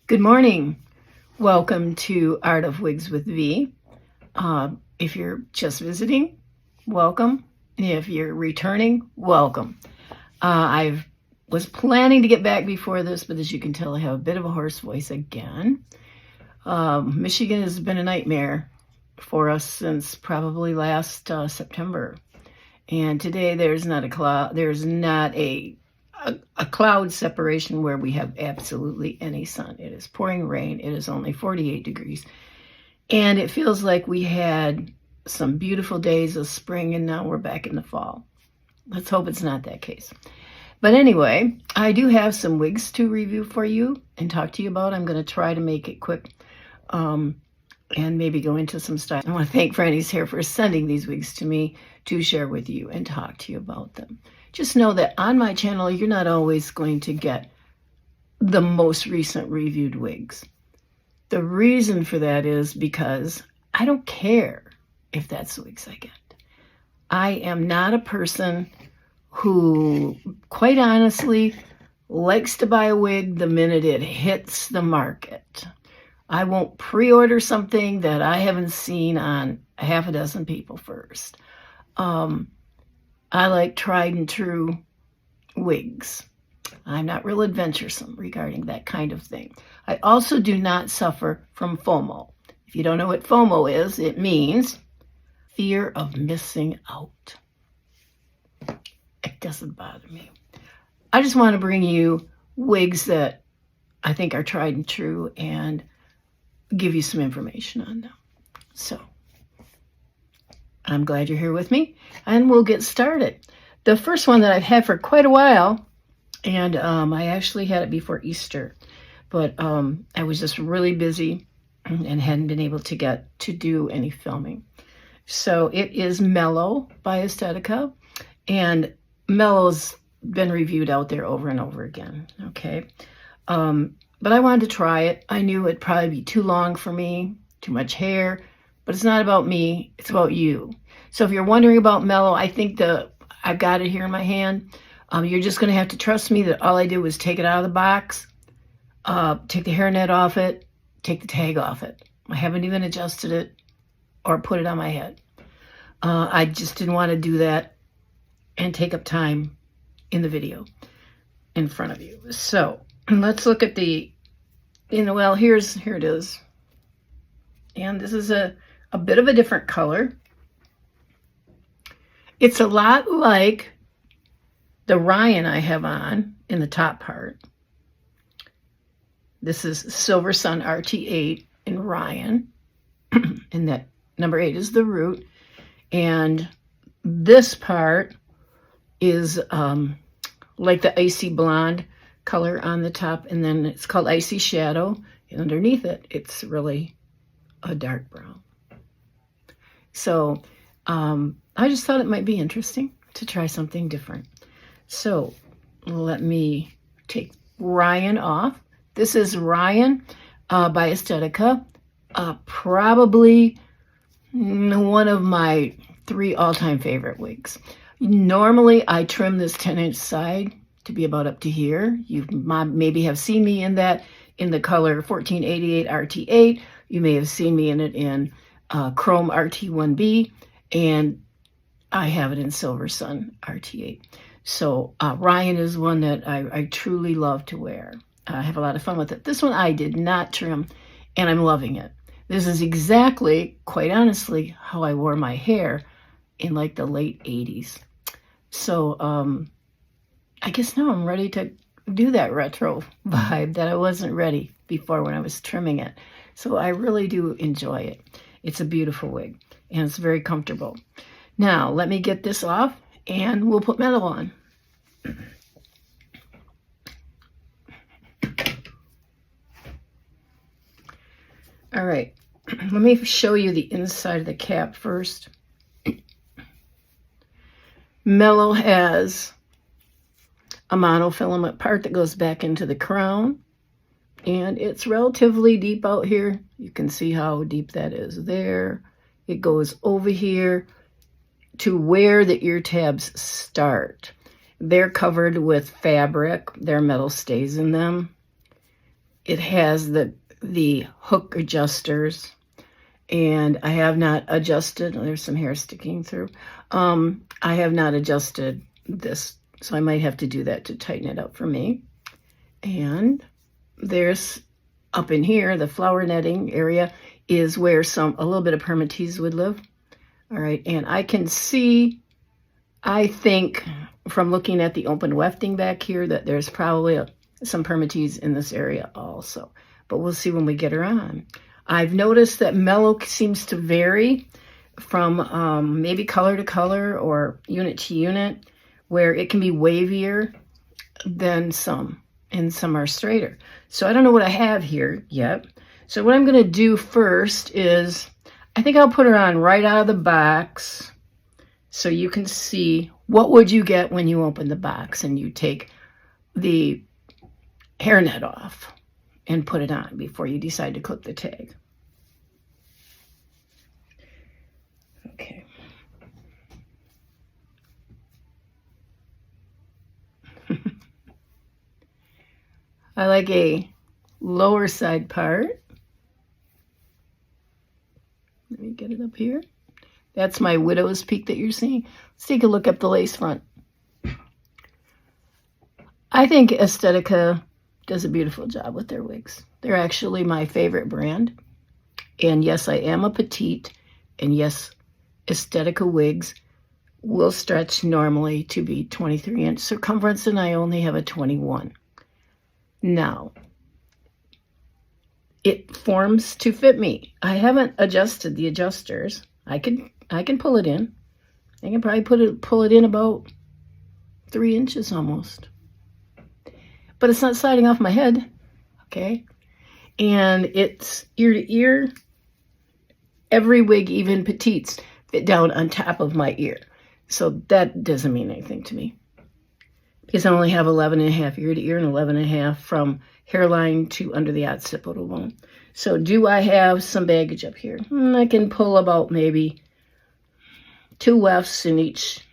Good morning. Welcome to Art of Wigs with V. If you're just visiting, welcome. If you're returning, welcome. I was planning to get back before this, but as you can tell, I have a bit of a hoarse voice again. Michigan has been a nightmare for us since probably last September. And today there's not a cloud, there's not a cloud separation where we have absolutely any sun. It is pouring rain. It is only 48 degrees. And it feels like we had some beautiful days of spring and now we're back in the fall. Let's hope it's not that case. But anyway, I do have some wigs to review for you and talk to you about. I'm going to try to make it quick and maybe go into some style. I want to thank Frannies Hair for sending these wigs to me to share with you and talk to you about them. Just know that on my channel, you're not always going to get the most recent reviewed wigs. The reason for that is because I don't care if that's the wigs I get. I am not a person who, quite honestly, likes to buy a wig the minute it hits the market. I won't pre-order something that I haven't seen on half a dozen people first. I like tried and true wigs. I'm not real adventuresome regarding that kind of thing. I also do not suffer from FOMO. If you don't know what FOMO is, it means fear of missing out. It doesn't bother me. I just want to bring you wigs that I think are tried and true and give you some information on them. So I'm glad you're here with me, and we'll get started. The first one that I've had for quite a while, and I actually had it before Easter, but I was just really busy and hadn't been able to get to do any filming. So it is Mellow by Estetica, and Mellow's been reviewed out there over and over again, okay? But I wanted to try it. I knew it'd probably be too long for me, too much hair, but it's not about me, it's about you. So if you're wondering about Mellow, I think I've got it here in my hand. You're just gonna have to trust me that all I did was take it out of the box, take the hairnet off it, take the tag off it. I haven't even adjusted it or put it on my head. I just didn't want to do that and take up time in the video in front of you. So let's look at the, well, here it is. And this is a bit of a different color. It's a lot like the Ryan I have on in the top part. This is Silver Sun RT8 in Ryan. And that number 8 is the root. And this part is like the icy blonde color on the top. And then it's called Icy Shadow. And underneath it, it's really a dark brown. So I just thought it might be interesting to try something different. So let me take Ryan off. This is Ryan by Estetica. Probably one of my 3 all-time favorite wigs. Normally I trim this 10-inch side to be about up to here. You maybe have seen me in that in the color 1488 RT8. You may have seen me in it in Chrome RT1B, and I have it in Silver Sun RT8. So Ryan is one that I truly love to wear. I have a lot of fun with it. This one I did not trim, and I'm loving it. This is exactly, quite honestly, how I wore my hair in like the late 80s. So I guess now I'm ready to do that retro vibe that I wasn't ready before when I was trimming it. So I really do enjoy it. It's a beautiful wig, and it's very comfortable. Now, let me get this off, and we'll put Mellow on. All right, let me show you the inside of the cap first. Mellow has a monofilament part that goes back into the crown, and it's relatively deep out here. You can see how deep that is there. It goes over here to where the ear tabs start. They're covered with fabric. Their metal stays in them. it has the hook adjusters, and I have not adjusted. There's some hair sticking through. I have not adjusted this, so I might have to do that to tighten it up for me. And there's up in here, the flower netting area is where a little bit of permatease would live. All right, and I can see, I think from looking at the open wefting back here, that there's probably some permatease in this area also, but we'll see when we get her on. I've noticed that Mellow seems to vary from maybe color to color or unit to unit, where it can be wavier than some, and some are straighter. So I don't know what I have here yet. So what I'm going to do first is, I think I'll put her on right out of the box so you can see what would you get when you open the box and you take the hairnet off and put it on before you decide to clip the tag. Okay. I like a lower side part. Let me get it up here. That's my widow's peak that you're seeing. Let's take a look up the lace front. I think Estetica does a beautiful job with their wigs. They're actually my favorite brand. And yes, I am a petite. And yes, Estetica wigs will stretch normally to be 23-inch circumference, and I only have a 21. Now, it forms to fit me. I haven't adjusted the adjusters. I can pull it in. I can probably pull it in about 3 inches almost. But it's not sliding off my head, okay? And it's ear to ear. Every wig, even petites, fit down on top of my ear. So that doesn't mean anything to me, because I only have 11.5 ear to ear and 11.5 from hairline to under the occipital bone. So do I have some baggage up here? I can pull about maybe 2 wefts in each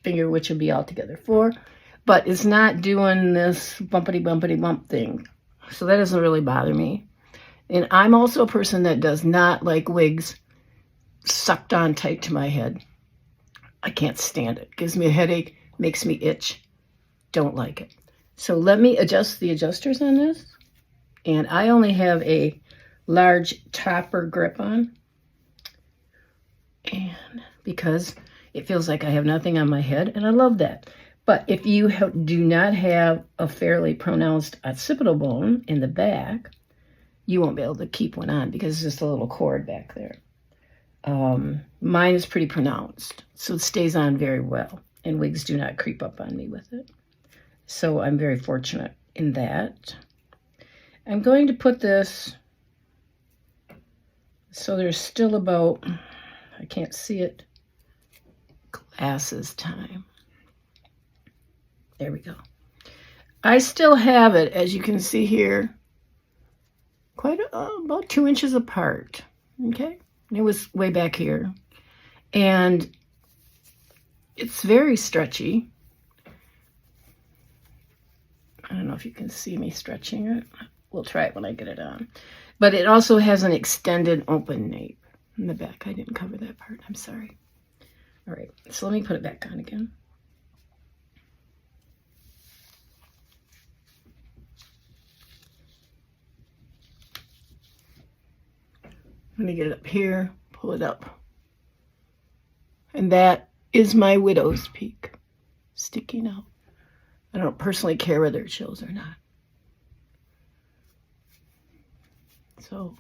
finger, which would be altogether 4. But it's not doing this bumpity bump thing. So that doesn't really bother me. And I'm also a person that does not like wigs sucked on tight to my head. I can't stand it. Gives me a headache, makes me itch. Don't like it. So let me adjust the adjusters on this. And I only have a large topper grip on. And because it feels like I have nothing on my head, and I love that. But if you do not have a fairly pronounced occipital bone in the back, you won't be able to keep one on because it's just a little cord back there. Mine is pretty pronounced, so it stays on very well, and wigs do not creep up on me with it. So I'm very fortunate in that. I'm going to put this, so there's still about, I can't see it, glasses time. There we go. I still have it, as you can see here, quite about 2 inches apart, okay? It was way back here. And it's very stretchy. I don't know if you can see me stretching it. We'll try it when I get it on. But it also has an extended open nape in the back. I didn't cover that part. I'm sorry. All right, so let me put it back on again. Let me get it up here, pull it up. And that is my widow's peak sticking out. I don't personally care whether it shows or not. So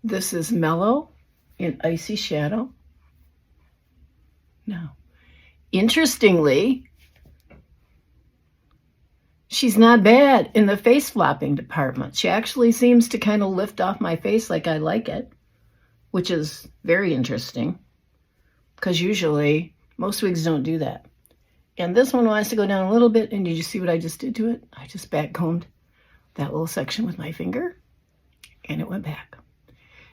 this is Mellow in Icy Shadow. Now, interestingly, she's not bad in the face flopping department. She actually seems to kind of lift off my face like I like it, which is very interesting, because usually most wigs don't do that. And this one wants to go down a little bit, and did you see what I just did to it? I just backcombed that little section with my finger, and it went back.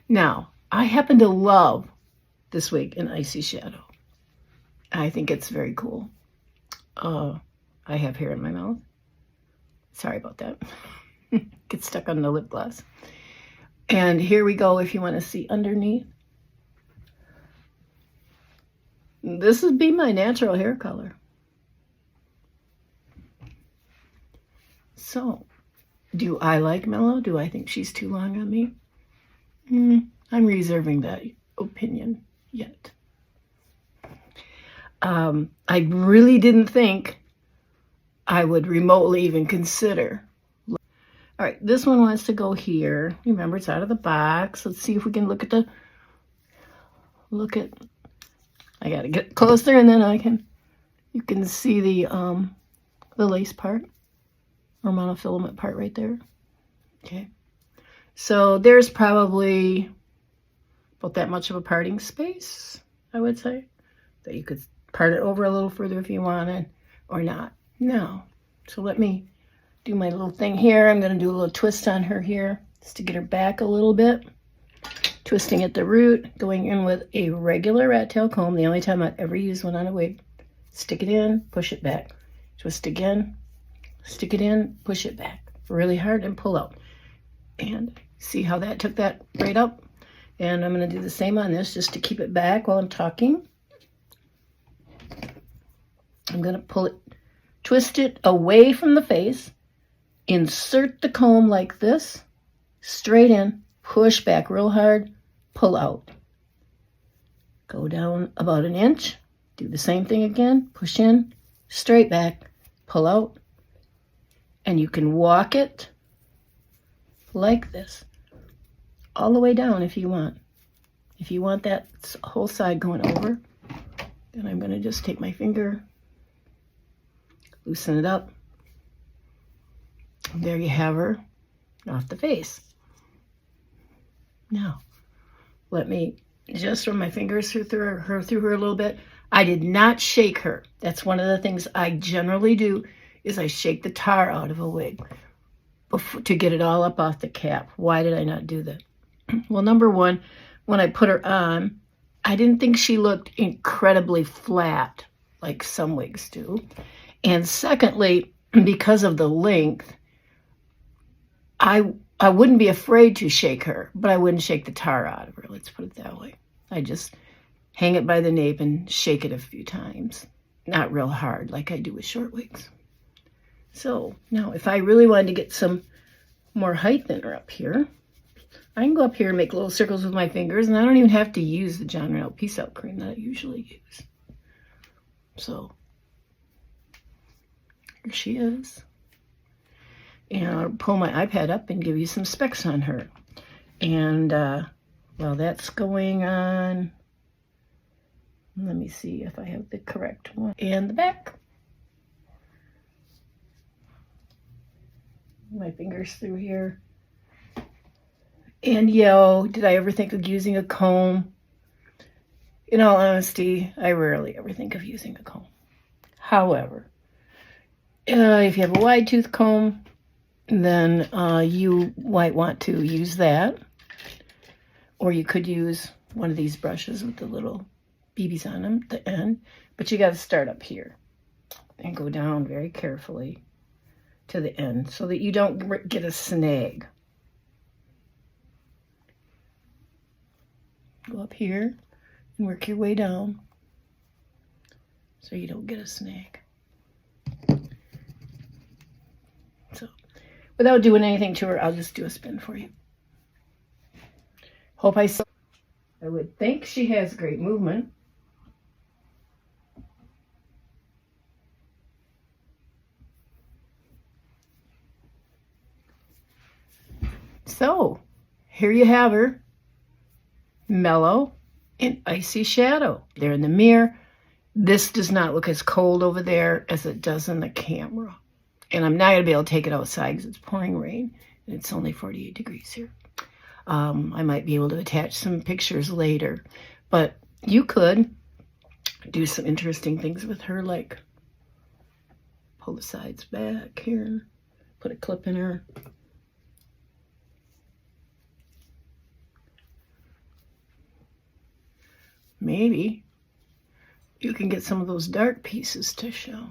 Now, I happen to love this wig in Icy Shadow. I think it's very cool. I have hair in my mouth. Sorry about that. Gets stuck on the lip gloss. And here we go if you want to see underneath. This would be my natural hair color. So, do I like Mellow? Do I think she's too long on me? I'm reserving that opinion yet. I really didn't think I would remotely even consider. All right, this one wants to go here. Remember, it's out of the box. Let's see if we can look at I gotta get closer and then you can see the lace part or monofilament part right there. Okay. So there's probably about that much of a parting space, I would say, that you could part it over a little further if you wanted or not. No. So let me do my little thing here. I'm going to do a little twist on her here just to get her back a little bit. Twisting at the root, going in with a regular rat tail comb. The only time I've ever used one on a wig. Stick it in, push it back. Twist again, stick it in, push it back. Really hard and pull out. And see how that took that right up? And I'm going to do the same on this just to keep it back while I'm talking. I'm going to pull it, twist it away from the face, insert the comb like this, straight in, push back real hard, pull out. Go down about an inch, do the same thing again, push in, straight back, pull out, and you can walk it like this, all the way down if you want. If you want that whole side going over, then I'm going to just take my finger, loosen it up. There you have her off the face. Now, let me just run my fingers through her a little bit. I did not shake her. That's one of the things I generally do, is I shake the tar out of a wig to get it all up off the cap. Why did I not do that? Well, number one, when I put her on, I didn't think she looked incredibly flat like some wigs do. And secondly, because of the length, I wouldn't be afraid to shake her, but I wouldn't shake the tar out of her. Let's put it that way. I just hang it by the nape and shake it a few times. Not real hard like I do with short wigs. So now if I really wanted to get some more height in her up here, I can go up here and make little circles with my fingers, and I don't even have to use the John Reynolds Peace Out cream that I usually use. So here she is. And I'll pull my iPad up and give you some specs on her. And while that's going on, let me see if I have the correct one. And the back. My fingers through here. And did I ever think of using a comb? In all honesty, I rarely ever think of using a comb. However, if you have a wide tooth comb, then you might want to use that. Or you could use one of these brushes with the little BBs on them at the end. But you got to start up here and go down very carefully to the end so that you don't get a snag. Go up here and work your way down so you don't get a snag. So, without doing anything to her, I'll just do a spin for you. I would think she has great movement. So, here you have her. Mellow and Icy Shadow. There in the mirror. This does not look as cold over there as it does in the camera. And I'm not going to be able to take it outside because it's pouring rain. And it's only 48 degrees here. I might be able to attach some pictures later. But you could do some interesting things with her, like pull the sides back here, put a clip in her. Maybe you can get some of those dark pieces to show.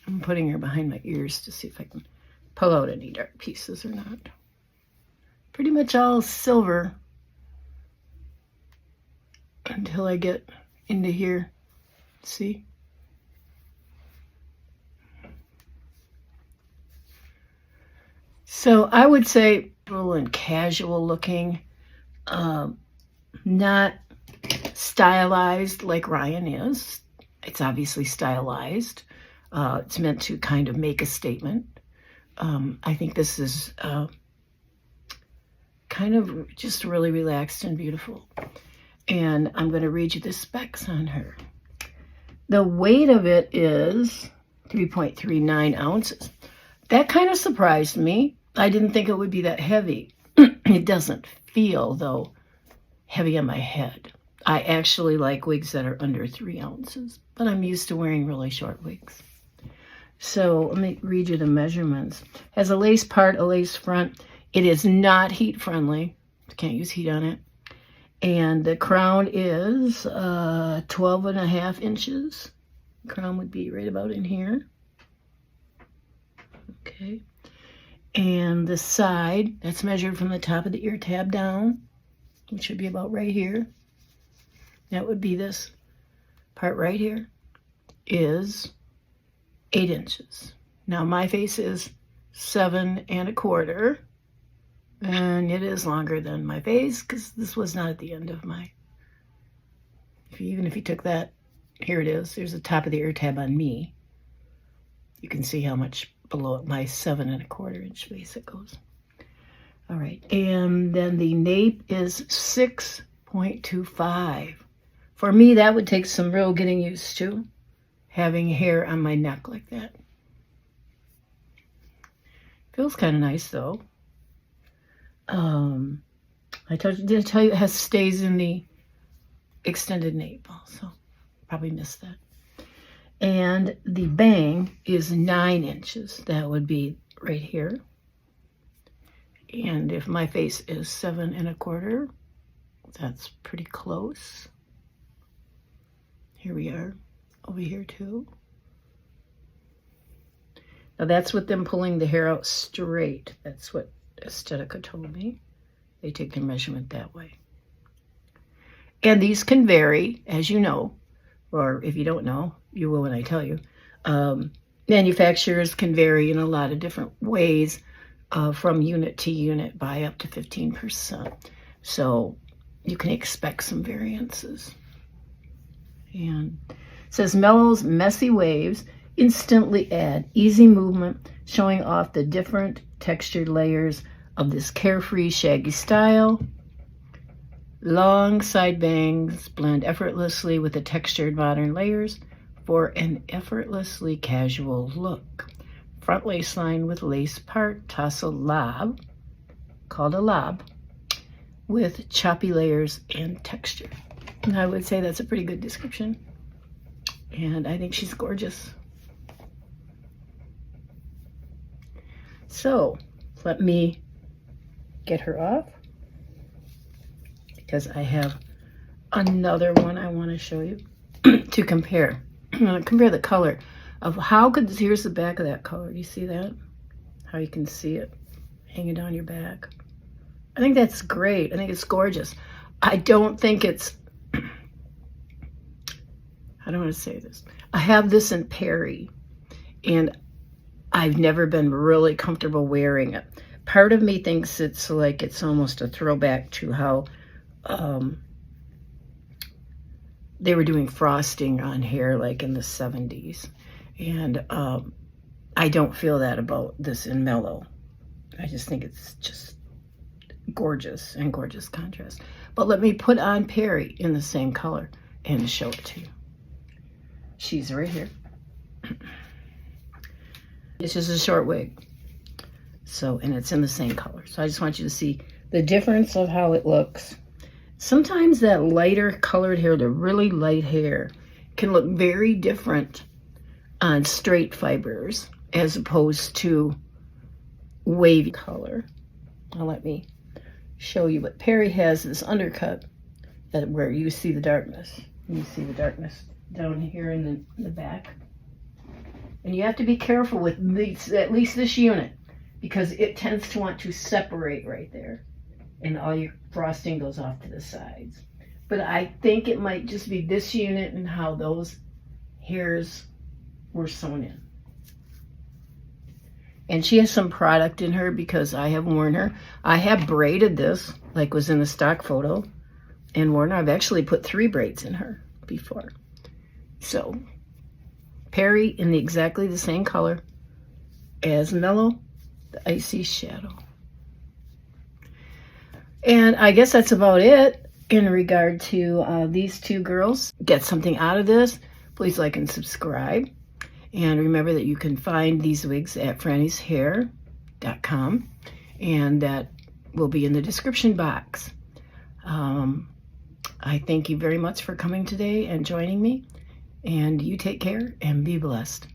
I'm putting her behind my ears to see if I can pull out any dark pieces or not. Pretty much all silver until I get into here. See? So I would say little and casual looking, not stylized like Ryan is. It's obviously stylized. It's meant to kind of make a statement. I think this is kind of just really relaxed and beautiful. And I'm going to read you the specs on her. The weight of it is 3.39 ounces. That kind of surprised me. I didn't think it would be that heavy. It doesn't feel, though, heavy on my head. I actually like wigs that are under 3 ounces, but I'm used to wearing really short wigs. So let me read you the measurements. Has a lace part, a lace front. It is not heat friendly. Can't use heat on it. And the crown is 12.5 inches. The crown would be right about in here. Okay. And the side, that's measured from the top of the ear tab down, which should be about right here. That would be this part right here, is 8 inches. Now my face is 7 1/4, and it is longer than my face because this was not at the end of my, even if you took that, here it is, there's the top of the ear tab on me. You can see how much below my 7 1/4 inch face it goes. All right, and then the nape is 6.25. For me, that would take some real getting used to, having hair on my neck like that. Feels kind of nice though. Did I tell you it stays in the extended nape also? Probably missed that. And the bang is 9 inches. That would be right here. And if my face is 7 1/4, that's pretty close. Here we are, over here too. Now that's with them pulling the hair out straight. That's what Estetica told me. They take their measurement that way. And these can vary, as you know, or if you don't know, you will when I tell you. Manufacturers can vary in a lot of different ways from unit to unit by up to 15%. So you can expect some variances. And it says Mellow's messy waves instantly add easy movement, showing off the different textured layers of this carefree shaggy style. Long side bangs blend effortlessly with the textured modern layers for an effortlessly casual look. Front lace line with lace part, tassel lob, called a lob, with choppy layers and texture. And I would say that's a pretty good description. And I think she's gorgeous. So let me get her off, because I have another one I want to show you to compare. I'm going to compare the color of how could, here's the back of that color. Do you see that? How you can see it hanging down your back. I think that's great. I think it's gorgeous. I don't think it's, I don't want to say this. I have this in Perry, and I've never been really comfortable wearing it. Part of me thinks it's like it's almost a throwback to how they were doing frosting on hair like in the 70s. And I don't feel that about this in Mellow. I just think it's just gorgeous and gorgeous contrast. But let me put on Perry in the same color and show it to you. She's right here. It's just a short wig. So, and it's in the same color. So I just want you to see the difference of how it looks. Sometimes that lighter colored hair, the really light hair, can look very different on straight fibers as opposed to wavy color. Now let me show you what Perry has, this undercut that where you see the darkness. You see the darkness down here in the back. And you have to be careful with these, at least this unit, because it tends to want to separate right there. And all your frosting goes off to the sides. But I think it might just be this unit and how those hairs were sewn in. And she has some product in her because I have worn her. I have braided this, like was in the stock photo, and worn her. I've actually put 3 braids in her before. So, Perry in exactly the same color as Mellow, the Icy Shadow. And I guess that's about it in regard to these 2 girls. Get something out of this, please like and subscribe. And remember that you can find these wigs at frannieshair.com, and that will be in the description box. I thank you very much for coming today and joining me, and you take care and be blessed.